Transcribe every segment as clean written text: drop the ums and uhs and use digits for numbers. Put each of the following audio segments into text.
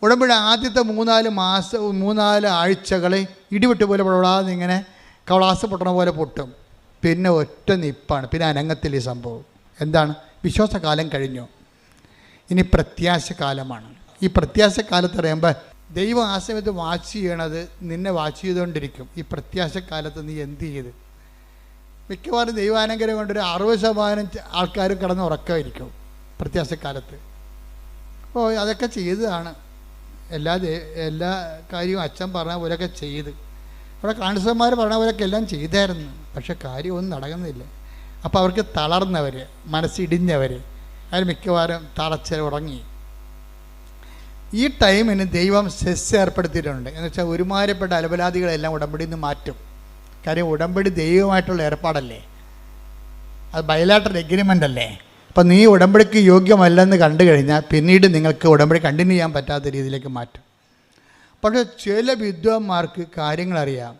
ഉടമ്പടി ആദ്യത്തെ 3-4 ആഴ്ചകൾ ഇടിവിട്ട് പോലെ പൊടാതെ ഇങ്ങനെ കവളാസ് പൊട്ടണ പോലെ പൊട്ടും. പിന്നെ ഒറ്റ നിപ്പാണ്, പിന്നെ അനങ്ങത്തില്ല ഈ സംഭവം. എന്താണ്? വിശ്വാസകാലം കഴിഞ്ഞു, ഇനി പ്രത്യാശക്കാലമാണ്. ഈ പ്രത്യാശക്കാലത്ത് പറയുമ്പോൾ ദൈവം ആ സമയത്ത് വാച്ച് ചെയ്യണത് നിന്നെ വാച്ച് ചെയ്തുകൊണ്ടിരിക്കും. ഈ പ്രത്യാശക്കാലത്ത് നീ എന്ത് ചെയ്ത്? മിക്കവാറും ദൈവാനുഗ്രഹം കൊണ്ടൊരു 60% ആൾക്കാരും കിടന്ന് ഉറക്കമായിരിക്കും പ്രത്യാശക്കാലത്ത്. അപ്പോൾ അതൊക്കെ ചെയ്തതാണ്, എല്ലാ കാര്യവും അച്ഛൻ പറഞ്ഞ പോലെയൊക്കെ ചെയ്ത്, അവിടെ കാണിച്ചന്മാർ പറഞ്ഞ പോലെയൊക്കെ എല്ലാം ചെയ്തായിരുന്നു. പക്ഷെ കാര്യമൊന്നും നടക്കുന്നില്ല. അപ്പോൾ അവർക്ക് തളർന്നവർ, മനസ്സിടിഞ്ഞവർ, അതിൽ മിക്കവാറും ഉറങ്ങി. ഈ ടൈമിന് ദൈവം സെസ് ഏർപ്പെടുത്തിയിട്ടുണ്ട്. എന്ന് വെച്ചാൽ ഒരുമാതിരിപ്പെട്ട അലപലാദികളെല്ലാം ഉടമ്പടിയിൽ നിന്ന് മാറ്റും. കാര്യം ഉടമ്പടി ദൈവമായിട്ടുള്ള ഏർപ്പാടല്ലേ, അത് ബയലാറ്ററൽ എഗ്രിമെൻ്റ് അല്ലേ. അപ്പം നീ ഉടമ്പടിക്ക് യോഗ്യമല്ലെന്ന് കണ്ടു കഴിഞ്ഞാൽ പിന്നീട് നിങ്ങൾക്ക് ഉടമ്പടി കണ്ടിന്യൂ ചെയ്യാൻ പറ്റാത്ത രീതിയിലേക്ക് മാറ്റും. പക്ഷേ ചില വിദ്വാന്മാർക്ക് കാര്യങ്ങളറിയാം.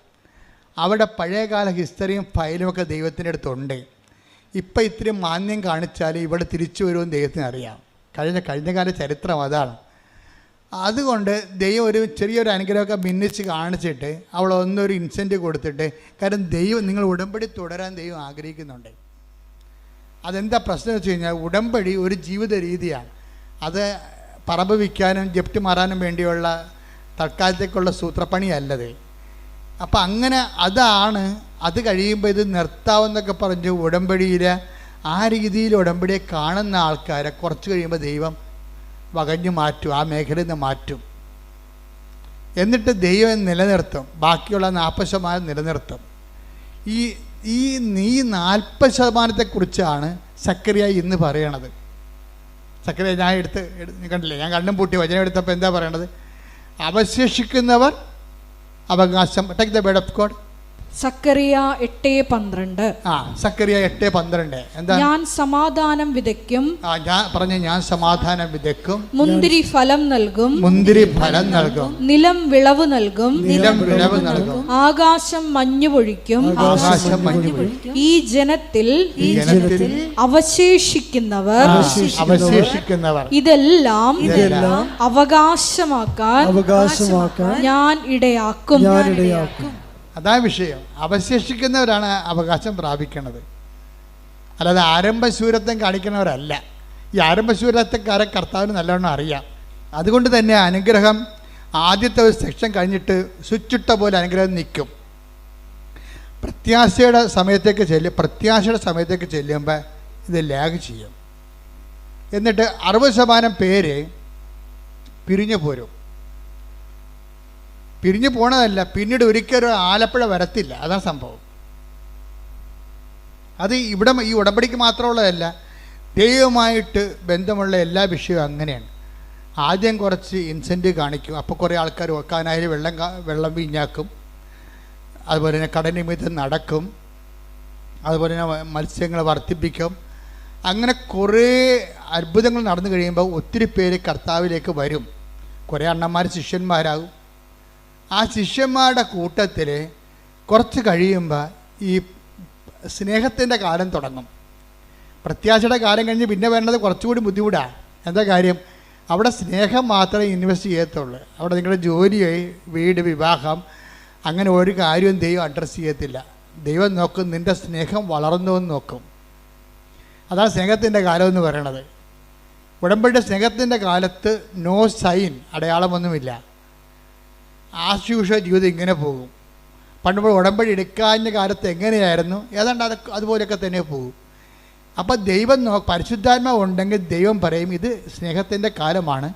അവിടെ പഴയകാല ഹിസ്റ്ററിയും ഫയലുമൊക്കെ ദൈവത്തിൻ്റെ അടുത്തുണ്ട്. ഇപ്പം ഇത്തിരി മാന്യം കാണിച്ചാൽ ഇവിടെ തിരിച്ചു വരുമെന്ന് ദൈവത്തിന് അറിയാം. കഴിഞ്ഞകാല ചരിത്രം അതാണ്. അതുകൊണ്ട് ദൈവം ഒരു ചെറിയൊരു അനുഗ്രഹമൊക്കെ ഭിന്നിച്ച് കാണിച്ചിട്ട് അവളൊന്നൊരു ഇൻസെൻറ്റീവ് കൊടുത്തിട്ട്, കാരണം ദൈവം നിങ്ങൾ ഉടമ്പടി തുടരാൻ ദൈവം ആഗ്രഹിക്കുന്നുണ്ട്. അതെന്താ പ്രശ്നം എന്ന് വെച്ച് കഴിഞ്ഞാൽ ഉടമ്പടി ഒരു ജീവിത രീതിയാണ്. അത് പറമ്പ് വിൽക്കാനും ജപ്തി മാറാനും വേണ്ടിയുള്ള തൽക്കാലത്തേക്കുള്ള സൂത്രപ്പണിയല്ലത്. അപ്പം അങ്ങനെ അതാണ്. അത് കഴിയുമ്പോൾ ഇത് നിർത്താവെന്നൊക്കെ പറഞ്ഞ് ഉടമ്പടിയിൽ ആ രീതിയിൽ ഉടമ്പടിയെ കാണുന്ന ആൾക്കാരെ കുറച്ച് കഴിയുമ്പോൾ ദൈവം വകഞ്ഞു മാറ്റും, ആ മേഖലയിൽ നിന്ന് മാറ്റും. എന്നിട്ട് ദൈവം നിലനിർത്തും, ബാക്കിയുള്ള 40% നിലനിർത്തും. ഈ 40%-ക്കുറിച്ചാണ് സക്കറിയ ഇന്ന് പറയണത്. സക്കറിയ ഞാൻ കണ്ടില്ലേ, ഞാൻ കണ്ണും പൂട്ടി വചനം എടുത്തപ്പോൾ എന്താ പറയണത്? അവശേഷിക്കുന്നവർ അവകാശം. Take the word of God. സക്കറിയ 8:12. സക്കറിയ 8:12. എന്താ? ഞാൻ സമാധാനം വിതയ്ക്കും. ഞാൻ സമാധാനം വിതയ്ക്കും. മുന്തിരി ഫലം നൽകും. നിലം വിളവ് നൽകും. ആകാശം മഞ്ഞു പൊഴിക്കും. ഈ ജനത്തിൽ അവശേഷിക്കുന്നവർ ഇതെല്ലാം അവകാശമാക്കാൻ ഞാൻ ഇടയാക്കും. അതാ വിഷയം. അവശേഷിക്കുന്നവരാണ് അവകാശം പ്രാപിക്കുന്നത്, അല്ലാതെ ആരംഭശൂരത്വം കാണിക്കുന്നവരല്ല. ഈ ആരംഭശൂരത്വക്കാരെ കർത്താവിന് നല്ലവണ്ണം അറിയാം. അതുകൊണ്ട് തന്നെ അനുഗ്രഹം ആദ്യത്തെ ഒരു സെക്ഷൻ കഴിഞ്ഞിട്ട് സ്വിച്ചിട്ട പോലെ അനുഗ്രഹം നിൽക്കും. പ്രത്യാശയുടെ സമയത്തേക്ക് ചെല്ലുമ്പോൾ ഇത് ലാഗ് ചെയ്യും. എന്നിട്ട് 60% പേര് പിരിഞ്ഞു പോരും. പിരിഞ്ഞു പോണതല്ല, പിന്നീട് ഒരിക്കലും ആലപ്പുഴ വരത്തില്ല. അതാണ് സംഭവം. അത് ഇവിടെ ഈ ഉടമ്പടിക്ക് മാത്രമുള്ളതല്ല, ദൈവമായിട്ട് ബന്ധമുള്ള എല്ലാ വിഷയവും അങ്ങനെയാണ്. ആദ്യം കുറച്ച് ഇൻസെൻറ്റീവ് കാണിക്കും, അപ്പോൾ കുറേ ആൾക്കാർ വെക്കാനായാലും വെള്ളം വീഞ്ഞാക്കും. അതുപോലെ തന്നെ കടനിമിത്തം നടക്കും. അതുപോലെ തന്നെ മത്സ്യങ്ങൾ വർദ്ധിപ്പിക്കും. അങ്ങനെ കുറേ അത്ഭുതങ്ങൾ നടന്നു കഴിയുമ്പോൾ ഒത്തിരി പേര് കർത്താവിലേക്ക് വരും. കുറേ അണ്ണന്മാർ ശിഷ്യന്മാരാകും. ആ ശിഷ്യന്മാരുടെ കൂട്ടത്തിൽ കുറച്ച് കഴിയുമ്പോൾ ഈ സ്നേഹത്തിൻ്റെ കാലം തുടങ്ങും. പ്രത്യാശയുടെ കാലം കഴിഞ്ഞ് പിന്നെ വേണ്ടത് കുറച്ചുകൂടി ബുദ്ധിമുട്ടാണ്. എന്താ കാര്യം? അവിടെ സ്നേഹം മാത്രമേ ഇൻവെസ്റ്റ് ചെയ്യത്തുള്ളൂ. അവിടെ നിങ്ങളുടെ ജോലി, വീട്, വിവാഹം, അങ്ങനെ ഒരു കാര്യവും ദൈവം അഡ്രസ്സ് ചെയ്യത്തില്ല. ദൈവം നോക്കും നിൻ്റെ സ്നേഹം വളർന്നു എന്ന് നോക്കും. അതാണ് സ്നേഹത്തിൻ്റെ കാലം എന്ന് പറയണത്. ഉടമ്പടിയുടെ സ്നേഹത്തിൻ്റെ കാലത്ത് നോ സൈൻ, അടയാളമൊന്നുമില്ല. ആശുഷ ജീവിതം ഇങ്ങനെ പോകും. പണ്ട് ഉടമ്പടി എടുക്കാഞ്ഞ കാലത്ത് എങ്ങനെയായിരുന്നു ഏതാണ്ട് അതുപോലെയൊക്കെ തന്നെ പോകും. അപ്പോൾ ദൈവം പരിശുദ്ധാത്മാവ് ഉണ്ടെങ്കിൽ ദൈവം പറയും ഇത് സ്നേഹത്തിൻ്റെ കാലമാണ്.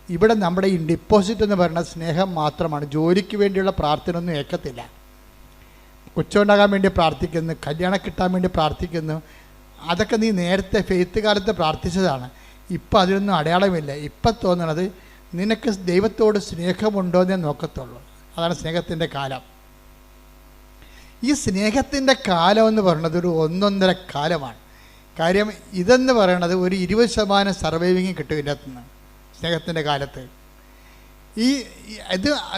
ഇവിടെ നമ്മുടെ ഈ ഡിപ്പോസിറ്റ് എന്ന് പറയുന്നത് സ്നേഹം മാത്രമാണ്. ജോലിക്ക് വേണ്ടിയുള്ള പ്രാർത്ഥന ഒന്നും ഏൽക്കത്തില്ല. കൊച്ചുണ്ടാകാൻ വേണ്ടി പ്രാർത്ഥിക്കുന്നു, കല്യാണം കിട്ടാൻ വേണ്ടി പ്രാർത്ഥിക്കുന്നു. അതൊക്കെ നീ നേരത്തെ ഫെയ്ത്ത് കാലത്ത് പ്രാർത്ഥിച്ചതാണ്. ഇപ്പം അതിനൊന്നും അടയാളമില്ല. ഇപ്പം തോന്നണത് നിനക്ക് ദൈവത്തോട് സ്നേഹമുണ്ടോ എന്നേ നോക്കത്തുള്ളൂ. അതാണ് സ്നേഹത്തിൻ്റെ കാലം. ഈ സ്നേഹത്തിൻ്റെ കാലം എന്ന് പറയുന്നത് ഒരു 1.5 കാലമാണ്. കാര്യം ഇതെന്ന് പറയണത് ഒരു 20% സർവൈവിങ് കിട്ടും ഇതിനകത്തുനിന്ന് സ്നേഹത്തിൻ്റെ കാലത്ത്.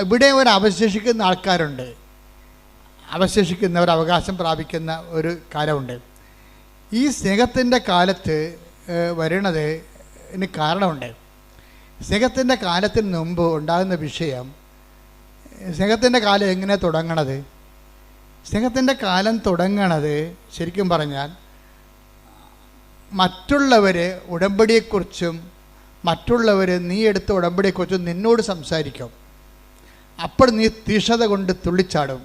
ഇവിടെ ഒരു അവശേഷിക്കുന്ന ആൾക്കാരുണ്ട്. അവശേഷിക്കുന്നവർ അവകാശം പ്രാപിക്കുന്ന ഒരു കാലമുണ്ട്. ഈ സ്നേഹത്തിൻ്റെ കാലത്ത് വരണത് കാരണമുണ്ട്. സ്നേഹത്തിൻ്റെ കാലത്തിന് മുമ്പ് ഉണ്ടാകുന്ന വിഷയം, സ്നേഹത്തിൻ്റെ കാലം എങ്ങനെ തുടങ്ങണത്? സ്നേഹത്തിൻ്റെ കാലം തുടങ്ങണത് ശരിക്കും പറഞ്ഞാൽ മറ്റുള്ളവർ ഉടമ്പടിയെക്കുറിച്ചും മറ്റുള്ളവർ നീ എടുത്ത ഉടമ്പടിയെക്കുറിച്ചും നിന്നോട് സംസാരിക്കും. അപ്പോൾ നീ തീഷ്ണത കൊണ്ട് തുള്ളിച്ചാടും.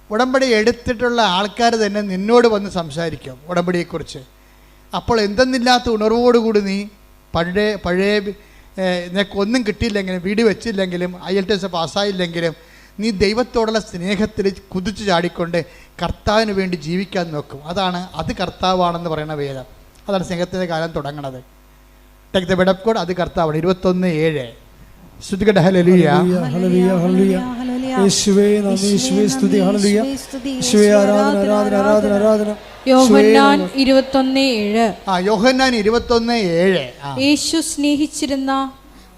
ഉടമ്പടി എടുത്തിട്ടുള്ള ആൾക്കാർ തന്നെ നിന്നോട് വന്ന് സംസാരിക്കും ഉടമ്പടിയെക്കുറിച്ച്. അപ്പോൾ എന്തെന്നില്ലാത്ത ഉണർവോടുകൂടി നീ പഴയ നിനക്കൊന്നും കിട്ടിയില്ലെങ്കിലും, വീട് വെച്ചില്ലെങ്കിലും, IELTS പാസ്സായില്ലെങ്കിലും നീ ദൈവത്തോടുള്ള സ്നേഹത്തിൽ കുതിച്ചു ചാടിക്കൊണ്ട് കർത്താവിന് വേണ്ടി ജീവിക്കാൻ നോക്കും. അത് കർത്താവാണെന്ന് പറയുന്ന വേദം. അതാണ് സ്നേഹത്തിൻ്റെ കാലം തുടങ്ങണത്. Take the bed of God, അത് കർത്താവാണ്. 21:7 സ്തുതിക്കട്ടെ. ഹല്ലേലൂയ, ഹല്ലേലൂയ, ഹല്ലേലൂയ. യേശുവേ നന്ദി, യേശുവേ സ്തുതി, ഹല്ലേലൂയ. യേശുവേ ആരാധന, ആരാധന, ആരാധന, ആരാധന. യോഹന്നാൻ 21:7. യോഹന്നാൻ 21:7. യേശു സ്നേഹിച്ചിരുന്ന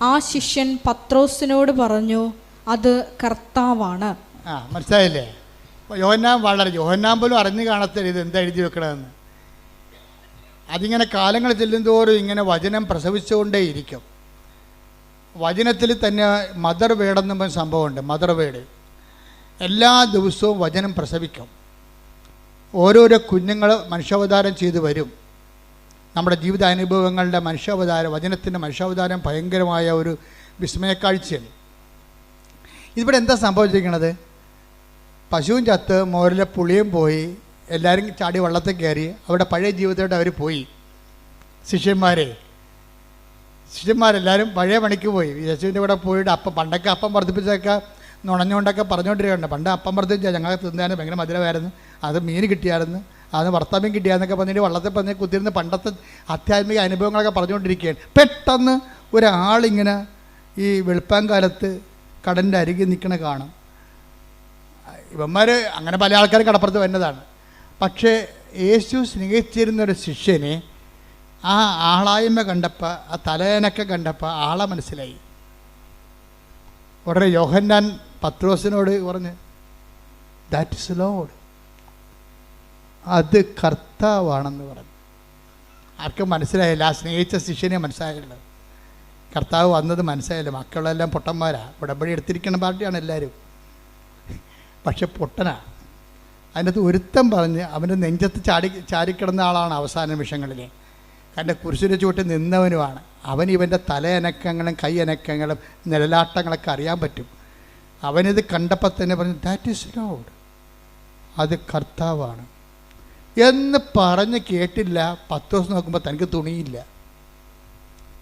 ആ ശിഷ്യൻ പത്രോസിനോട് പറഞ്ഞു, അത് കർത്താവാണ്. മനസ്സിലായില്ലേ? യോഹന്നാൻ പോലും അറിഞ്ഞു കാണത്തില്ല ഇത് എന്താ എഴുതി വെക്കണമെന്ന്. അതിങ്ങനെ കാലങ്ങൾ ചെല്ലുന്തോറും ഇങ്ങനെ വചനം പ്രസവിച്ചുകൊണ്ടേയിരിക്കും. വചനത്തിൽ തന്നെ മദർ വേർഡെന്ന് സംഭവമുണ്ട്. മദർ വേർഡ് എല്ലാ ദിവസവും വചനം പ്രസവിക്കും. ഓരോരോ കുഞ്ഞുങ്ങൾ മനുഷ്യാവതാരം ചെയ്തു വരും. നമ്മുടെ ജീവിതാനുഭവങ്ങളുടെ മനുഷ്യാവതാരം, വചനത്തിൻ്റെ മനുഷ്യാവതാരം ഭയങ്കരമായ ഒരു വിസ്മയക്കാഴ്ചയാണ്. ഇവിടെ എന്താ സംഭവിച്ചിരിക്കുന്നത്? പശുവും ചത്ത്, മോരിലെ പുളിയും പോയി, എല്ലാവരും ചാടി വള്ളത്തിൽ കയറി അവിടെ പഴയ ജീവിതത്തോട്ട് അവർ പോയി. ശിഷ്യന്മാരെല്ലാവരും പഴയ പണിക്ക് പോയി. യേശുവിൻ്റെ കൂടെ പോയിട്ട് പണ്ടൊക്കെ അപ്പം വർദ്ധിപ്പിച്ചൊക്കെ നുണഞ്ഞുകൊണ്ടൊക്കെ പറഞ്ഞുകൊണ്ടിരിക്കുകയുണ്ട്. പണ്ട് അപ്പം വർദ്ധിപ്പിച്ചാൽ ഞങ്ങൾ തിന്നാൻ ഭയങ്കര മധുരമായിരുന്നു, അത് മീൻ കിട്ടിയായിരുന്നു, അത് വർത്തമീൻ കിട്ടിയാന്നൊക്കെ പറഞ്ഞിട്ട് വള്ളത്തിൽ പറഞ്ഞ് കുത്തിരുന്ന് പണ്ടത്തെ ആധ്യാത്മിക അനുഭവങ്ങളൊക്കെ പറഞ്ഞുകൊണ്ടിരിക്കുകയാണ്. പെട്ടെന്ന് ഒരാളിങ്ങനെ ഈ വെളുപ്പാങ്കാലത്ത് കടലിൻ്റെ അരികിൽ നിൽക്കണ കാണും. ഇവന്മാർ അങ്ങനെ പല ആൾക്കാരും കടപ്പുറത്ത് വരുന്നതാണ്. പക്ഷേ യേശു സ്നേഹിച്ചിരുന്നൊരു ശിഷ്യനെ ആ ആളായ്മ കണ്ടപ്പോൾ, ആ തലയനൊക്കെ കണ്ടപ്പോൾ ആളെ മനസ്സിലായി. ഉടനെ യോഹന്നാൻ പത്രോസിനോട് പറഞ്ഞ്, ദാറ്റ് ഇസ് ലോർഡ്, അത് കർത്താവാണെന്ന് പറഞ്ഞു. ആർക്കും മനസ്സിലായില്ല. ആ സ്നേഹിച്ച ശിഷ്യനെ മനസ്സിലായുള്ളത്. കർത്താവ് വന്നത് മനസ്സിലായില്ല. മക്കളെല്ലാം പൊട്ടന്മാരാണ്. ഉടമ്പടി എടുത്തിരിക്കുന്ന പാർട്ടിയാണ് എല്ലാവരും. പക്ഷെ പൊട്ടനാ. അതിനകത്ത് ഒരുത്തം പറഞ്ഞ് അവൻ്റെ നെഞ്ചത്ത് ചാരിക്കിടന്ന ആളാണ് അവസാന നിമിഷങ്ങളിൽ. കാരണം കുരിശിൻ്റെ ചുവട്ടിൽ നിന്നവനുമാണ് അവൻ. ഇവൻ്റെ തലയനക്കങ്ങളും കൈയനക്കങ്ങളും നിഴലാട്ടങ്ങളൊക്കെ അറിയാൻ പറ്റും. അവനിത് കണ്ടപ്പോൾ തന്നെ പറഞ്ഞു, ദാറ്റ് ഈസ് ലോർഡ്, അത് കർത്താവാണ് എന്ന് പറഞ്ഞ് കേട്ടില്ല. 10 ദിവസം നോക്കുമ്പോൾ തനിക്ക്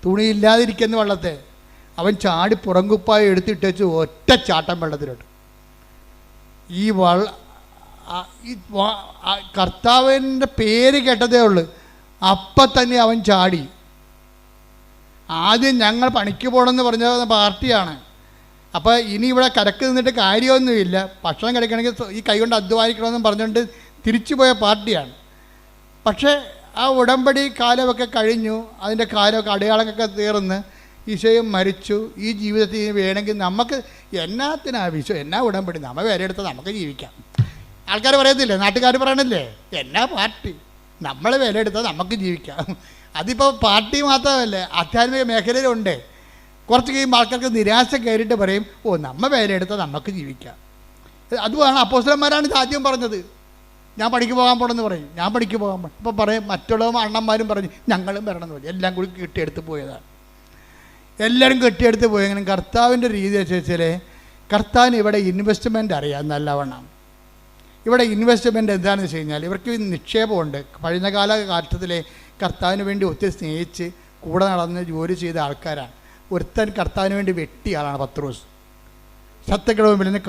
തുണിയില്ലാതിരിക്കുന്ന വെള്ളത്തെ അവൻ ചാടി പുറങ്കുപ്പായി എടുത്തിട്ടേച്ച് ഒറ്റ ചാട്ടം വെള്ളത്തിലോട്ട്. ഈ കർത്താവിൻ്റെ പേര് കേട്ടതേ ഉള്ളൂ. അപ്പം തന്നെ അവൻ ചാടി. ആദ്യം ഞങ്ങൾ പണിക്ക് പോകണമെന്ന് പറഞ്ഞ പാർട്ടിയാണ്. അപ്പോൾ ഇനി ഇവിടെ കരക്ക് നിന്നിട്ട് കാര്യമൊന്നുമില്ല, ഭക്ഷണം കഴിക്കണമെങ്കിൽ ഈ കൈ കൊണ്ട് അധ്വാനിക്കണമെന്നും പറഞ്ഞുകൊണ്ട് തിരിച്ചു പോയ പാർട്ടിയാണ്. പക്ഷേ ആ ഉടമ്പടി കാലമൊക്കെ കഴിഞ്ഞു. അതിൻ്റെ കാലമൊക്കെ അടയാളങ്ങളൊക്കെ തീർന്ന് ഈശോയും മരിച്ചു. ഈ ജീവിതത്തിൽ വേണമെങ്കിൽ നമുക്ക് എന്നാ ഉടമ്പടി, നമ്മൾ വില എടുത്താൽ നമുക്ക് ജീവിക്കാം. ആൾക്കാർ പറയത്തില്ലേ, നാട്ടുകാർ പറയണില്ലേ, എന്നാ പാർട്ടി, നമ്മൾ വില എടുത്താൽ നമുക്ക് ജീവിക്കാം. അതിപ്പോൾ പാർട്ടി മാത്രമല്ല, ആധ്യാത്മിക മേഖലയിലുണ്ട്. കുറച്ച് കഴിയുമ്പോൾ ആൾക്കാർക്ക് നിരാശ കയറിയിട്ട് പറയും, നമ്മൾ വില എടുത്താൽ നമുക്ക് ജീവിക്കാം. അതുമാണ് അപ്പോസ്തലന്മാരാണ് ഇത് ആദ്യം പറഞ്ഞത്. ഞാൻ പണിക്ക് പോകാൻ പോകണമെന്ന് പറയും, ഞാൻ പണിക്ക് പോകാൻ പോകണം. ഇപ്പോൾ പറയും മറ്റുള്ള അണ്ണന്മാരും പറഞ്ഞ് ഞങ്ങളും വരണമെന്ന് പറയും. എല്ലാം കൂടി കെട്ടിയെടുത്ത് പോയതാണ്. എല്ലാവരും കെട്ടിയെടുത്ത് പോയെങ്കിലും കർത്താവിൻ്റെ രീതി വെച്ചാൽ കർത്താവിന് ഇവിടെ ഇൻവെസ്റ്റ്മെൻറ്റ് അറിയാം നല്ലവണ്ണം. ഇവിടെ ഇൻവെസ്റ്റ്മെൻറ്റ് എന്താണെന്ന് വെച്ച് കഴിഞ്ഞാൽ ഇവർക്ക് നിക്ഷേപമുണ്ട്. പഴയകാല കാലത്തിലെ കർത്താവിന് വേണ്ടി ഒത്തിരി സ്നേഹിച്ച് കൂടെ നടന്ന് ജോലി ചെയ്ത ആൾക്കാരാണ്. ഒരുത്തൻ കർത്താവിന് വേണ്ടി വെട്ടിയ ആളാണ് പത്രോസ്. ശത്രുക്കളുടെ നിന്ന്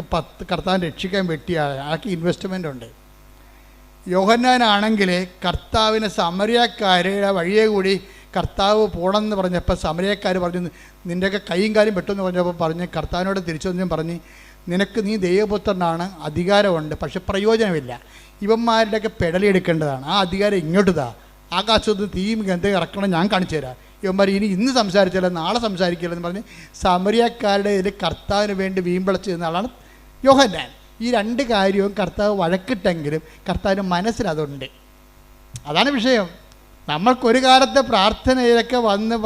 കർത്താവിനെ രക്ഷിക്കാൻ വെട്ടിയ ആളാണ്. ആൾക്ക് ഇൻവെസ്റ്റ്മെൻ്റ് ഉണ്ട്. യോഹന്നാനാണെങ്കിൽ കർത്താവിന് സമരിയക്കാരുടെ വഴിയെ കൂടി കർത്താവ് പോകണമെന്ന് പറഞ്ഞപ്പോൾ സമരിയക്കാർ പറഞ്ഞു, നിൻ്റെയൊക്കെ കൈയും കാലും വെട്ടുമെന്ന് പറഞ്ഞപ്പോൾ പറഞ്ഞ് കർത്താവിനോട് തിരിച്ചൊന്നും പറഞ്ഞ്, നീ ദൈവപുത്രനാണ്, അധികാരമുണ്ട്, പക്ഷെ പ്രയോജനമില്ല. ഇവന്മാരുടെയൊക്കെ പെടലെടുക്കേണ്ടതാണ്. ആ അധികാരം ഇങ്ങോട്ട് താ, ആകാശത്ത് തീയും ഗന്ധം ഇറക്കണം, ഞാൻ കാണിച്ചു തരാം. ഇവന്മാർ ഇന്ന് സംസാരിച്ചാലും നാളെ സംസാരിക്കില്ലെന്ന് പറഞ്ഞ് സമരിയക്കാരുടെ ഇതിൽ കർത്താവിന് വേണ്ടി വീമ്പിളച്ച് നിന്ന ആളാണ് യോഹന്നാൻ. ഈ രണ്ട് കാര്യവും കർത്താവ് വഴക്കിട്ടെങ്കിലും കർത്താവിന് മനസ്സിലതുണ്ട്. അതാണ് വിഷയം. നമ്മൾക്കൊരു കാലത്തെ പ്രാർത്ഥനയിലൊക്കെ വന്ന്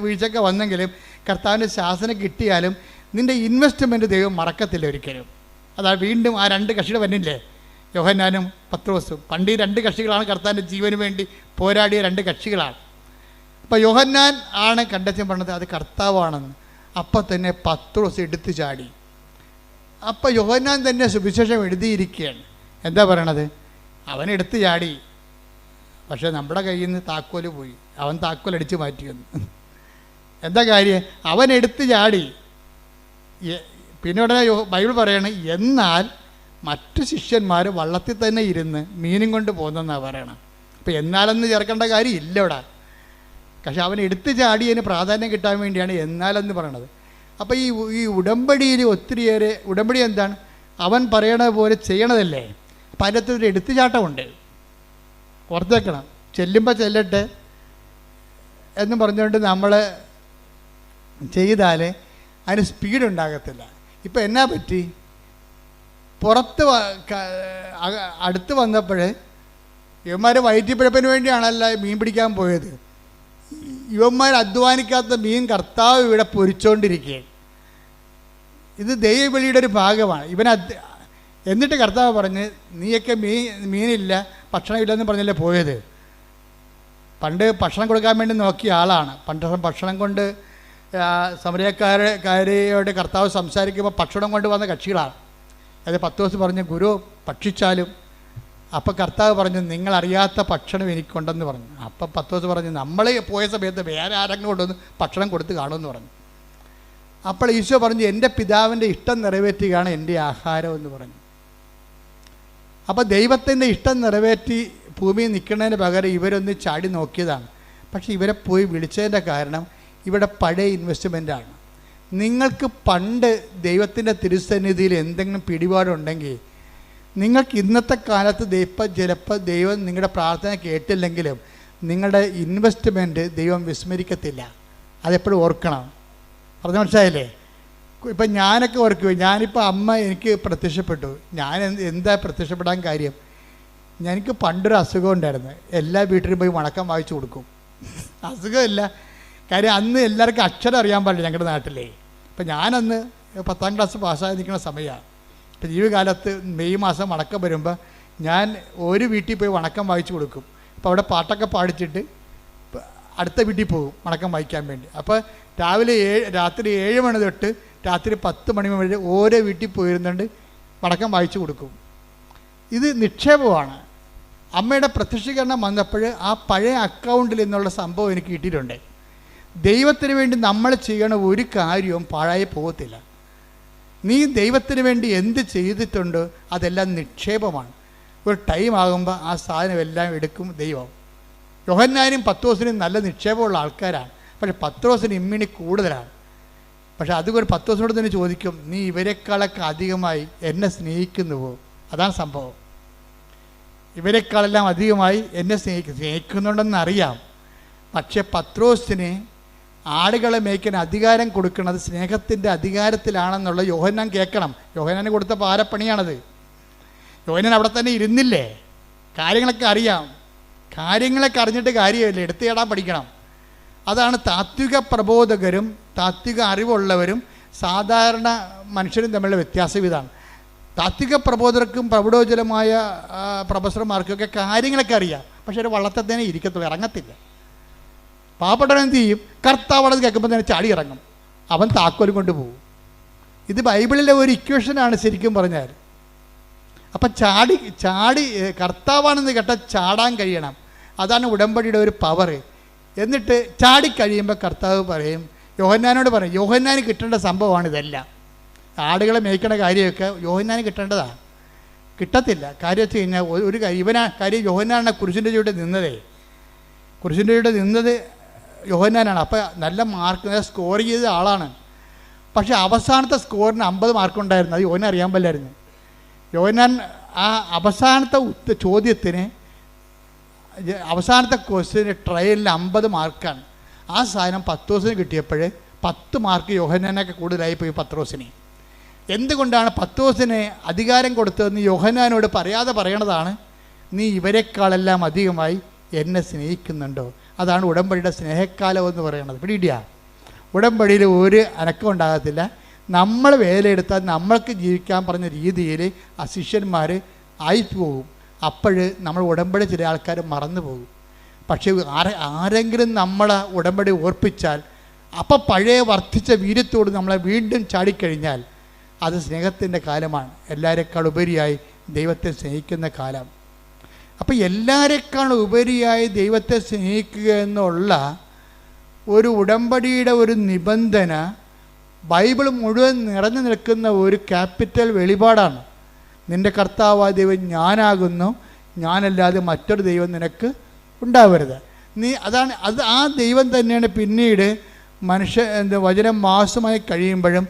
വീഴ്ചയൊക്കെ വന്നെങ്കിലും കർത്താവിൻ്റെ ശാസനം കിട്ടിയാലും നിൻ്റെ ഇൻവെസ്റ്റ്മെൻറ്റ് ദൈവം മറക്കത്തില്ല ഒരിക്കലും. അതാ വീണ്ടും ആ രണ്ട് കക്ഷിയുടെ വന്നില്ലേ, യോഹന്നാനും പത്രോസും. പണ്ട് ഈ രണ്ട് കക്ഷികളാണ് കർത്താവിൻ്റെ ജീവന് വേണ്ടി പോരാടിയ രണ്ട് കക്ഷികളാണ്. അപ്പോൾ യോഹന്നാൻ ആണ് കണ്ടെത്തി പറഞ്ഞത് അത് കർത്താവാണെന്ന്. അപ്പം തന്നെ പത്രോസ് എടുത്തു ചാടി. അപ്പോൾ യോഹന്നാൻ തന്നെ സുവിശേഷം എഴുതിയിരിക്കുകയാണ്. എന്താ പറയണത്? അവൻ എടുത്തു ചാടി, പക്ഷേ നമ്മുടെ കയ്യിൽ നിന്ന് താക്കോല് പോയി. അവൻ താക്കോൽ അടിച്ച് മാറ്റി വന്നു. എന്താ കാര്യം? അവൻ എടുത്തു ചാടി. പിന്നെ ഉടനെ ബൈബിൾ പറയണം, എന്നാൽ മറ്റു ശിഷ്യന്മാർ വള്ളത്തിൽ തന്നെ ഇരുന്ന് മീനും കൊണ്ട് പോകുന്നെന്നാണ് പറയണം. അപ്പോൾ എന്നാലെന്ന് ചേർക്കേണ്ട കാര്യം ഇല്ല ഇവിടെ. പക്ഷെ അവൻ എടുത്തു ചാടിയതിന് പ്രാധാന്യം കിട്ടാൻ വേണ്ടിയാണ് എന്നാലെന്ന് പറയണത്. അപ്പോൾ ഈ ഉടമ്പടിയിൽ ഒത്തിരിയേറെ, ഉടമ്പടി എന്താണ്? അവൻ പറയണ പോലെ ചെയ്യണതല്ലേ. അപ്പം അതിൻ്റെ അകത്തൊരു എടുത്തുചാട്ടമുണ്ട്. ഓർത്തേക്കണം, ചെല്ലുമ്പോൾ ചെല്ലട്ടെ എന്ന് പറഞ്ഞുകൊണ്ട് നമ്മൾ ചെയ്താൽ അതിന് സ്പീഡ് ഉണ്ടാകത്തില്ല. ഇപ്പം എന്നാ പറ്റി? പുറത്ത് അടുത്ത് വന്നപ്പോൾ ഇവന്മാർ വയറ്റിപ്പിഴപ്പിന് വേണ്ടിയാണല്ല മീൻ പിടിക്കാൻ പോയത്. ഇവന്മാർ അധ്വാനിക്കാത്ത മീൻ കർത്താവ് ഇവിടെ പൊരിച്ചുകൊണ്ടിരിക്കുകയാണ്. ഇത് ദൈവബലിയുടെ ഒരു ഭാഗമാണ്. എന്നിട്ട് കർത്താവ് പറഞ്ഞ്, നീയൊക്കെ മീനില്ല ഭക്ഷണമില്ലെന്ന് പറഞ്ഞല്ലേ പോയത്. പണ്ട് ഭക്ഷണം കൊടുക്കാൻ വേണ്ടി നോക്കിയ ആളാണ്. പണ്ട് ഭക്ഷണം കൊണ്ട് സമരക്കാരോട് കർത്താവ് സംസാരിക്കുമ്പോൾ ഭക്ഷണം കൊണ്ട് വന്ന കക്ഷികളാണ്. അത് പത്രോസ് പറഞ്ഞു, ഗുരു ഭക്ഷിച്ചാലും. അപ്പം കർത്താവ് പറഞ്ഞു, നിങ്ങളറിയാത്ത ഭക്ഷണം എനിക്കുണ്ടെന്ന് പറഞ്ഞു. അപ്പം പത്രോസ് പറഞ്ഞു, നമ്മൾ പോയ സമയത്ത് വേറെ ആരെങ്കിലും കൊണ്ടുവന്ന് ഭക്ഷണം കൊടുത്ത് കാണുമെന്ന് പറഞ്ഞു. അപ്പോൾ ഈശോ പറഞ്ഞു, എൻ്റെ പിതാവിൻ്റെ ഇഷ്ടം നിറവേറ്റുകയാണ് എൻ്റെ ആഹാരം എന്ന് പറഞ്ഞു. അപ്പോൾ ദൈവത്തിൻ്റെ ഇഷ്ടം നിറവേറ്റി ഭൂമിയിൽ നിൽക്കുന്നതിന് പകരം ഇവരൊന്ന് ചാടി നോക്കിയതാണ്. പക്ഷേ ഇവരെ പോയി വിളിച്ചതിൻ്റെ കാരണം ഇവിടെ പഴയ ഇൻവെസ്റ്റ്മെൻറ്റാണ്. നിങ്ങൾക്ക് പണ്ട് ദൈവത്തിൻ്റെ തിരുസന്നിധിയിൽ എന്തെങ്കിലും പിടിപാടുണ്ടെങ്കിൽ നിങ്ങൾക്ക് ഇന്നത്തെ കാലത്ത് ചിലപ്പോൾ ദൈവം നിങ്ങളുടെ പ്രാർത്ഥന കേട്ടില്ലെങ്കിലും നിങ്ങളുടെ ഇൻവെസ്റ്റ്മെൻറ്റ് ദൈവം വിസ്മരിക്കത്തില്ല. അതെപ്പോഴും ഓർക്കണം. പറഞ്ഞ മനസ്സിലായില്ലേ? ഇപ്പം ഞാനൊക്കെ ഓർക്കുമോ, ഞാനിപ്പോൾ അമ്മ എനിക്ക് പ്രത്യക്ഷപ്പെട്ടു. ഞാൻ എന്താ പ്രത്യക്ഷപ്പെടാൻ കാര്യം? എനിക്ക് പണ്ടൊരു അസുഖം ഉണ്ടായിരുന്നു. എല്ലാ വീട്ടിലും പോയി വണക്കം വായിച്ചു കൊടുക്കും. അസുഖമില്ല, കാര്യം അന്ന് എല്ലാവർക്കും അക്ഷരം അറിയാൻ പാടില്ല ഞങ്ങളുടെ നാട്ടിലേ. അപ്പം ഞാനന്ന് 10ാം ക്ലാസ് പാസ്സായി നിൽക്കുന്ന സമയമാണ്. ഇപ്പം ജീവിതകാലത്ത് മെയ് മാസം വണക്കം വരുമ്പോൾ ഞാൻ ഒരു വീട്ടിൽ പോയി വണക്കം വായിച്ചു കൊടുക്കും. അപ്പോൾ അവിടെ പാട്ടൊക്കെ പാടിച്ചിട്ട് അടുത്ത വീട്ടിൽ പോകും വണക്കം വായിക്കാൻ വേണ്ടി. അപ്പോൾ രാത്രി 7 മണി തൊട്ട് രാത്രി 10 മണി വരെ ഓരോ വീട്ടിൽ പോയിരുന്നുണ്ട് വണക്കം വായിച്ചു കൊടുക്കും. ഇത് നിക്ഷേപമാണ്. അമ്മയുടെ പ്രത്യക്ഷീകരണം വന്നപ്പോൾ ആ പഴയ അക്കൗണ്ടിൽ നിന്നുള്ള സംഭവം എനിക്ക് കിട്ടിയിട്ടുണ്ട്. ദൈവത്തിന് വേണ്ടി നമ്മൾ ചെയ്യണ ഒരു കാര്യവും പാഴായി പോകത്തില്ല. നീ ദൈവത്തിന് വേണ്ടി എന്ത് ചെയ്തിട്ടുണ്ടോ അതെല്ലാം നിക്ഷേപമാണ്. ഒരു ടൈം ആകുമ്പോൾ ആ സാധനം എല്ലാം എടുക്കും ദൈവം. യോഹന്നാനും പത്രോസിനും നല്ല നിക്ഷേപമുള്ള ആൾക്കാരാണ്. പക്ഷെ പത്രോസിന് ഇമ്മിണി കൂടുതലാണ്. പക്ഷെ അതുകൊണ്ട് പത്രോസിനോട് തന്നെ ചോദിക്കും, നീ ഇവരെക്കാളൊക്കെ അധികമായി എന്നെ സ്നേഹിക്കുന്നുവോ? അതാണ് സംഭവം. ഇവരെക്കാളെല്ലാം അധികമായി എന്നെ സ്നേഹിക്കുന്നുണ്ടെന്നറിയാം. പക്ഷെ പത്രോസിന് ആടുകളെ മേയ്ക്കാൻ അധികാരം കൊടുക്കുന്നത് സ്നേഹത്തിൻ്റെ അധികാരത്തിലാണെന്നുള്ള യോഹന്നാൻ കേൾക്കണം. യോഹന്നാന് കൊടുത്ത പാരപ്പണിയാണത്. യോഹന്നാൻ അവിടെ തന്നെ ഇരുന്നില്ലേ? കാര്യങ്ങളൊക്കെ അറിയാം. കാര്യങ്ങളൊക്കെ അറിഞ്ഞിട്ട് കാര്യമില്ല, എടുത്തു ചേടാൻ പഠിക്കണം. അതാണ് താത്വിക പ്രബോധകരും താത്വിക അറിവുള്ളവരും സാധാരണ മനുഷ്യരും തമ്മിലുള്ള വ്യത്യാസം ഇതാണ്. താത്വിക പ്രബോധകർക്കും പ്രൗഢോജ്വലമായ പ്രൊഫസർമാർക്കൊക്കെ കാര്യങ്ങളൊക്കെ അറിയാം. പക്ഷേ ഒരു വള്ളത്തെ തന്നെ ഇരിക്കത്തുള്ളൂ, ഇറങ്ങത്തില്ല. പാവപ്പെട്ടവൻ എന്ത് ചെയ്യും? കർത്താവ് കേൾക്കുമ്പോൾ തന്നെ ചാടി ഇറങ്ങും. അവൻ താക്കോലും കൊണ്ട് പോകും. ഇത് ബൈബിളിലെ ഒരു ഇക്വേഷനാണ് ശരിക്കും പറഞ്ഞാൽ. അപ്പം ചാടി കർത്താവാണെന്ന് കേട്ടാൽ ചാടാൻ കഴിയണം. അതാണ് ഉടമ്പടിയുടെ ഒരു പവർ. എന്നിട്ട് ചാടിക്കഴിയുമ്പോൾ കർത്താവ് പറയും, യോഹന്നാനോട് പറയും, യോഹന്നാന് കിട്ടേണ്ട സംഭവമാണ് ഇതെല്ലാം. ആടുകളെ മേയ്ക്കേണ്ട കാര്യമൊക്കെ യോഹന്നാന് കിട്ടേണ്ടതാണ്. കിട്ടത്തില്ല. കാര്യം വെച്ച് കഴിഞ്ഞാൽ ഒരു കാര്യം യോഹന്നാനാണ് കുരിശിൻ്റെ ചുവടെ നിന്നതേ. കുരിശിൻ്റെ ചുവടെ നിന്നത് യോഹന്നാനാണ്. അപ്പോൾ നല്ല മാർക്ക് സ്കോർ ചെയ്ത ആളാണ്. പക്ഷേ അവസാനത്തെ സ്കോറിന് 50 മാർക്കുണ്ടായിരുന്നു. അത് യോഹന്നാൻ അറിയാൻ പാടില്ലായിരുന്നു. യോഹന്നാൻ ആ അവസാനത്തെ ചോദ്യത്തിന് അവസാനത്തെ ക്വസ്റ്റ്യന് ട്രയലിന് 50 മാർക്കാണ്. ആ സാധനം പത്രോസിന് കിട്ടിയപ്പോൾ 10 മാർക്ക് യോഹന്നാനൊക്കെ കൂടുതലായി പോയി പത്രോസിന്. എന്തുകൊണ്ടാണ് പത്രോസിന് അധികാരം കൊടുത്തതെന്ന് യോഹന്നാനോട് പറയാതെ പറയണതാണ്, നീ ഇവരെക്കാളെല്ലാം അധികമായി എന്നെ സ്നേഹിക്കുന്നുണ്ടോ? അതാണ് ഉടമ്പടിയുടെ സ്നേഹക്കാലം എന്ന് പറയുന്നത്. പിടിയിടിയാ, ഉടമ്പടിയിൽ ഒരു അനക്കം ഉണ്ടാകത്തില്ല. നമ്മൾ വേലയെടുത്താൽ നമ്മൾക്ക് ജീവിക്കാൻ പറഞ്ഞ രീതിയിൽ ആ ശിഷ്യന്മാർ ആയിപ്പോകും. അപ്പോൾ നമ്മൾ ഉടമ്പടി ചില ആൾക്കാർ മറന്നു പോകും. പക്ഷേ ആരെങ്കിലും നമ്മളെ ഉടമ്പടി ഓർപ്പിച്ചാൽ അപ്പം പഴയ വർദ്ധിച്ച വീര്യത്തോട് നമ്മളെ വീണ്ടും ചാടിക്കഴിഞ്ഞാൽ അത് സ്നേഹത്തിൻ്റെ കാലമാണ്. എല്ലാവരെക്കാൾ ഉപരിയായി ദൈവത്തെ സ്നേഹിക്കുന്ന കാലം. അപ്പോൾ എല്ലാവരെക്കാൾ ഉപരിയായി ദൈവത്തെ സ്നേഹിക്കുക എന്നുള്ള ഒരു ഉടമ്പടിയുടെ ഒരു നിബന്ധന ബൈബിൾ മുഴുവൻ നിറഞ്ഞു നിൽക്കുന്ന ഒരു ക്യാപിറ്റൽ വെളിപാടാണ്. നിൻ്റെ കർത്താവായ ദൈവം ഞാനാകുന്നു, ഞാനല്ലാതെ മറ്റൊരു ദൈവം നിനക്ക് ഉണ്ടാവരുത്. അത് ആ ദൈവം തന്നെയാണ് പിന്നീട് വചനം മാസമായി കഴിയുമ്പോഴും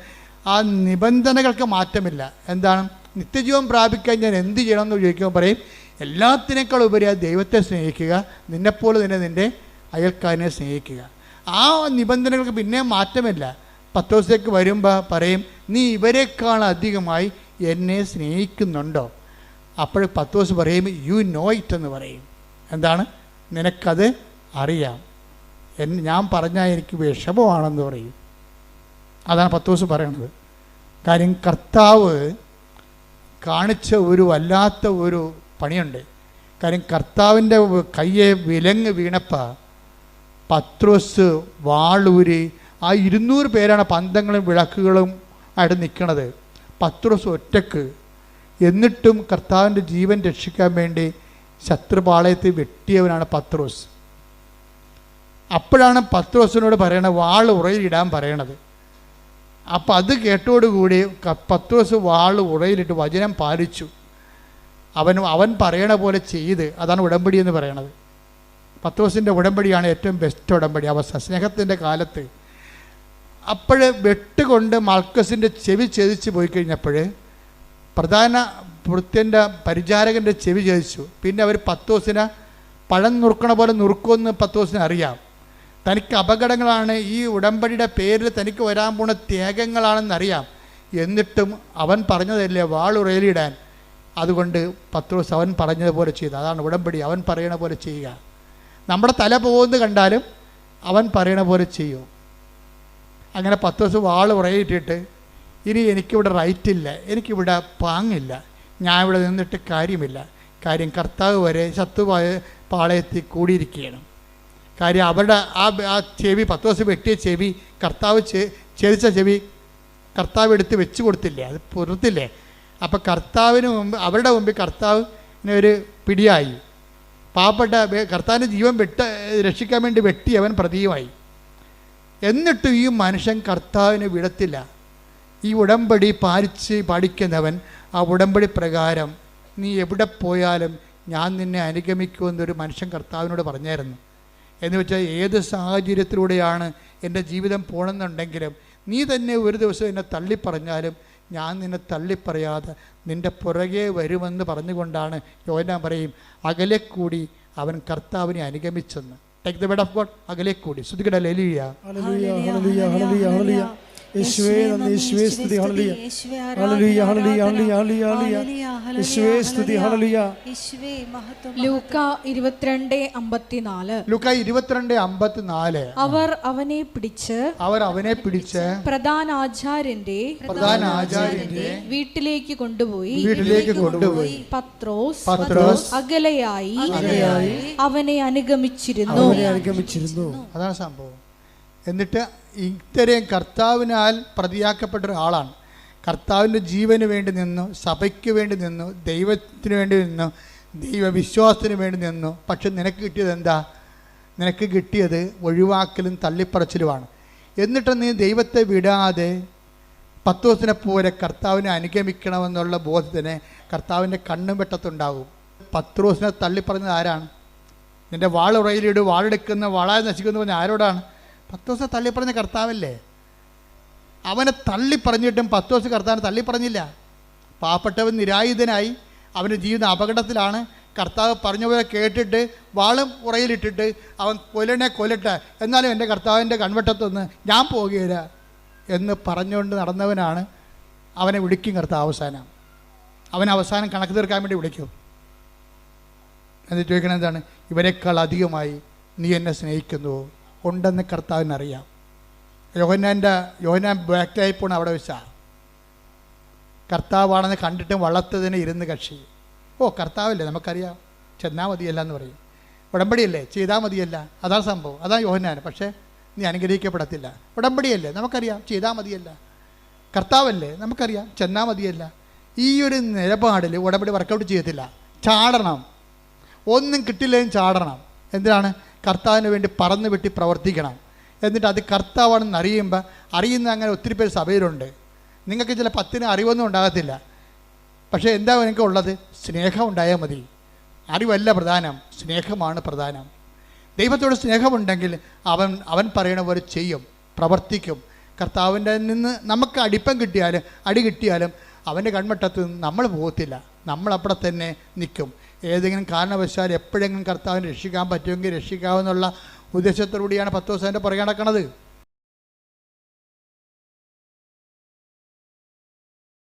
ആ നിബന്ധനകൾക്ക് മാറ്റമില്ല. എന്താണ്? നിത്യജീവൻ പ്രാപിക്കാൻ ഞാൻ എന്ത് ചെയ്യണമെന്ന് ചോദിക്കുമ്പോൾ പറയും, എല്ലാത്തിനേക്കാൾ ഉപരി ആ ദൈവത്തെ സ്നേഹിക്കുക, നിന്നെപ്പോലെ തന്നെ നിൻ്റെ അയൽക്കാരനെ സ്നേഹിക്കുക. ആ നിബന്ധനകൾക്ക് പിന്നെ മാറ്റമില്ല. പത്രോസിലേക്ക് വരുമ്പോൾ പറയും, നീ ഇവരെക്കാൾ അധികമായി എന്നെ സ്നേഹിക്കുന്നുണ്ടോ? അപ്പോൾ പത്രോസ് പറയും, യു നോ ഇറ്റ് എന്ന് പറയും. എന്താണ്? നിനക്കത് അറിയാം. ഞാൻ പറഞ്ഞാൽ എനിക്ക് വിഷമമാണെന്ന് പറയും. അതാണ് പത്രോസ് പറയണത്. കാര്യം കർത്താവ് കാണിച്ച ഒരു വല്ലാത്ത ഒരു പണിയുണ്ട്. കാര്യം കർത്താവിൻ്റെ കയ്യെ വിലങ്ങ് വീണപ്പോൾ പത്രോസ് വാളൂരി, ആ 200 പേരാണ് പന്തങ്ങളും വിളക്കുകളും ആയിട്ട് നിൽക്കണത്. പത്രോസ് ഒറ്റക്ക്. എന്നിട്ടും കർത്താവിൻ്റെ ജീവൻ രക്ഷിക്കാൻ വേണ്ടി ശത്രുപാളയത്തിൽ വെട്ടിയവനാണ് പത്രോസ്. അപ്പോഴാണ് പത്രോസിനോട് പറയണത്, വാൾ ഉറയിലിടാൻ പറയണത്. അപ്പം അത് കേട്ടോടുകൂടി പത്രോസ് വാൾ ഉറയിലിട്ട് വചനം പാലിച്ചു. അവൻ പറയണ പോലെ ചെയ്ത്. അതാണ് ഉടമ്പടി എന്ന് പറയണത്. പത്രോസിൻ്റെ ഉടമ്പടിയാണ് ഏറ്റവും ബെസ്റ്റ് ഉടമ്പടി. സ്നേഹത്തിൻ്റെ കാലത്ത് അപ്പോൾ വെട്ടുകൊണ്ട് മൽക്കസിൻ്റെ ചെവി ഛേദിച്ച് പോയി കഴിഞ്ഞപ്പോൾ പ്രധാന ഭൃത്യൻ്റെ പരിചാരകൻ്റെ ചെവി ഛേദിച്ചു. പിന്നെ അവർ പത്രോസിനെ പഴം നുറുക്കണ പോലെ നുറുക്കുമെന്ന് പത്രോസിന് അറിയാം. തനിക്ക് അപകടങ്ങളാണ്, ഈ ഉടമ്പടിയുടെ പേരിൽ തനിക്ക് വരാൻ പോണ ത്യാഗങ്ങളാണെന്നറിയാം. എന്നിട്ടും അവൻ പറഞ്ഞതല്ലേ വാളുറയിലിടാൻ. അതുകൊണ്ട് പത്രോസ് അവൻ പറഞ്ഞതുപോലെ ചെയ്തു. അതാണ് ഉടമ്പടി. അവൻ പറയണ പോലെ ചെയ്യുക. നമ്മുടെ തല പോകുന്നത് കണ്ടാലും അവൻ പറയണ പോലെ ചെയ്യും. അങ്ങനെ പത്രോസ് വാള് ഉറയിട്ടിട്ട്, ഇനി എനിക്കിവിടെ റൈറ്റില്ല, എനിക്കിവിടെ പാങ്ങില്ല, ഞാൻ ഇവിടെ നിന്നിട്ട് കാര്യമില്ല. കാര്യം കർത്താവ് വരെ പാളയത്തിൽ കൂടിയിരിക്കുകയാണ്. കാര്യം അവരുടെ ആ ചെവി, പത്രോസ് വെട്ടിയ ചെവി, കർത്താവ് ഛേദിച്ച ചെവി കർത്താവ് എടുത്ത് വെച്ച് കൊടുത്തില്ലേ, അത് പുറത്തില്ലേ. അപ്പോൾ കർത്താവിന് മുമ്പ്, അവരുടെ മുമ്പിൽ കർത്താവിന് ഒരു പിടിയായി. പാവപ്പെട്ട കർത്താവിൻ്റെ ജീവൻ രക്ഷിക്കാൻ വേണ്ടി വെട്ടിയവൻ പ്രതിയുമായി. എന്നിട്ടും ഈ മനുഷ്യൻ കർത്താവിനെ വിടത്തില്ല. ഈ ഉടമ്പടി പാലിക്കുന്നവൻ ആ ഉടമ്പടി പ്രകാരം നീ എവിടെ പോയാലും ഞാൻ നിന്നെ അനുഗമിക്കുമെന്നൊരു മനുഷ്യൻ കർത്താവിനോട് പറഞ്ഞായിരുന്നു. എന്ന് വെച്ചാൽ ഏത് സാഹചര്യത്തിലൂടെയാണ് എൻ്റെ ജീവിതം പോകണമെന്നുണ്ടെങ്കിലും നീ തന്നെ ഒരു ദിവസം എന്നെ തള്ളിപ്പറഞ്ഞാലും ഞാൻ നിന്നെ തള്ളിപ്പറയാതെ നിൻ്റെ പുറകെ വരുമെന്ന് പറഞ്ഞുകൊണ്ടാണ് യോഹന്നാൻ പറയും, അകലെ കൂടി അവൻ കർത്താവിനെ അനുഗമിച്ചെന്ന്. Take the word of God. അകലെ കൂടി. ശ്രുതികട ഹല്ലേലൂയ. ഹല്ലേലൂയ ഹല്ലേലൂയ ഹല്ലേലൂയ ഹല്ലേലൂയ. യേശുവേ നന്ദി, യേശുവേ സ്തുതി. ഹല്ലേലൂയ ഹല്ലേലൂയ ഹല്ലേലൂയ ഹല്ലേലൂയ ഹല്ലേലൂയ. യേശുവേ സ്തുതി. ഹല്ലേലൂയ. ലൂക്ക 22:54. ലൂക്ക 22:54. അവർ അവനെ പിടിച്ച് പ്രധാന ആചാര്യന്റെ വീട്ടിലേക്ക് കൊണ്ടുപോയി പത്രോസ് അകലെയായി അവനെ അനുഗമിച്ചിരുന്നു. അതാണ് സംഭവം. എന്നിട്ട് ഇത്രയും കർത്താവിനാൽ പ്രതിയാക്കപ്പെട്ട ഒരാളാണ്. കർത്താവിൻ്റെ ജീവന് വേണ്ടി നിന്നു, സഭയ്ക്ക് വേണ്ടി നിന്നു, ദൈവത്തിന് വേണ്ടി നിന്നു, ദൈവവിശ്വാസത്തിന് വേണ്ടി നിന്നു. പക്ഷെ നിനക്ക് കിട്ടിയത് എന്താ? നിനക്ക് കിട്ടിയത് ഒഴിവാക്കലും തള്ളിപ്പറച്ചിലുമാണ്. എന്നിട്ട് നീ ദൈവത്തെ വിടാതെ പത്രോസിനെ പോലെ കർത്താവിനെ അനുഗമിക്കണമെന്നുള്ള ബോധത്തിന് കർത്താവിൻ്റെ കണ്ണും വെട്ടത്തുണ്ടാകും. പത്രോസിനെ തള്ളിപ്പറഞ്ഞത് ആരാണ്? നിൻ്റെ വാളുറയിലിട്, വാളെടുക്കുന്ന വാളായി നശിക്കുന്നു പറഞ്ഞ ആരോടാണ്? പത്രോസിനെ തള്ളിപ്പറഞ്ഞ കർത്താവല്ലേ. അവനെ തള്ളിപ്പറഞ്ഞിട്ടും പത്രോസ് കർത്താവിനെ തള്ളിപ്പറഞ്ഞില്ല. പാവപ്പെട്ടവൻ നിരായുധനായി, അവൻ്റെ ജീവിതം അപകടത്തിലാണ്. കർത്താവ് പറഞ്ഞ പോലെ കേട്ടിട്ട് വാളും ഉറയിലിട്ടിട്ട് അവൻ കൊല്ലട്ടെ, എന്നാലും എൻ്റെ കർത്താവിൻ്റെ കൺവെട്ടത്തൊന്ന് ഞാൻ പോകുകയില്ല എന്ന് പറഞ്ഞുകൊണ്ട് നടന്നവനാണ്. അവനെ വിളിക്കും കർത്താവ്. അവൻ അവസാനം കണക്ക് തീർക്കാൻ വേണ്ടി വിളിക്കും. എന്നിട്ട് ചോദിക്കണം, എന്താണ് ഇവരെക്കാൾ അധികമായി നീ എന്നെ സ്നേഹിക്കുന്നുവോ? ഉണ്ടെന്ന് കർത്താവിനറിയാം. യോഹന്നാൻ ബാക്റ്റായി പോണ അവിടെ വെച്ചാൽ കർത്താവാണെന്ന് കണ്ടിട്ടും വളർത്തതിന് ഇരുന്ന് കക്ഷി. ഓ കർത്താവല്ലേ, നമുക്കറിയാം, ചെന്നാൽ മതിയല്ല എന്ന് പറയും. ഉടമ്പടിയല്ലേ, ചെയ്താൽ മതിയല്ല, അതാണ് സംഭവം, അതാണ് യോഹന്നാൻ. പക്ഷേ നീ അനുഗ്രഹിക്കപ്പെടത്തില്ല. ഉടമ്പടിയല്ലേ, നമുക്കറിയാം, ചെയ്താൽ മതിയല്ല. കർത്താവല്ലേ, നമുക്കറിയാം, ചെന്നാൽ മതിയല്ല. ഈ ഒരു നിലപാടിൽ ഉടമ്പടി വർക്കൗട്ട് ചെയ്യത്തില്ല. ചാടണം, ഒന്നും കിട്ടില്ലെങ്കിലും ചാടണം. എന്തിനാണ്? കർത്താവിന് വേണ്ടി പറന്ന് വെട്ടി പ്രവർത്തിക്കണം. എന്നിട്ട് അത് കർത്താവാണെന്ന് അറിയുന്ന അങ്ങനെ ഒത്തിരി പേര് സഭയിലുണ്ട്. നിങ്ങൾക്ക് ചില 10 അറിവൊന്നും ഉണ്ടാകത്തില്ല. പക്ഷേ എന്താ നിങ്ങൾക്ക് ഉള്ളത്? സ്നേഹം ഉണ്ടായാൽ മതി. അറിവല്ല പ്രധാനം, സ്നേഹമാണ് പ്രധാനം. ദൈവത്തോട് സ്നേഹമുണ്ടെങ്കിൽ അവൻ പറയണ പോലെ ചെയ്യും, പ്രവർത്തിക്കും. കർത്താവിൻ്റെ നിന്ന് നമുക്ക് അടി കിട്ടിയാലും അവൻ്റെ കൺമട്ടത്ത് നിന്ന് നമ്മൾ പോകത്തില്ല. നമ്മളവിടെ തന്നെ നിൽക്കും. ഏതെങ്കിലും കാരണവശാൽ എപ്പോഴെങ്കിലും കർത്താവിനെ രക്ഷിക്കാൻ പറ്റുമെങ്കിൽ രക്ഷിക്കാമെന്നുള്ള ഉദ്ദേശത്തോടുകൂടിയാണ് 10 ദിവസം എൻ്റെ പുറകെ നടക്കണത്.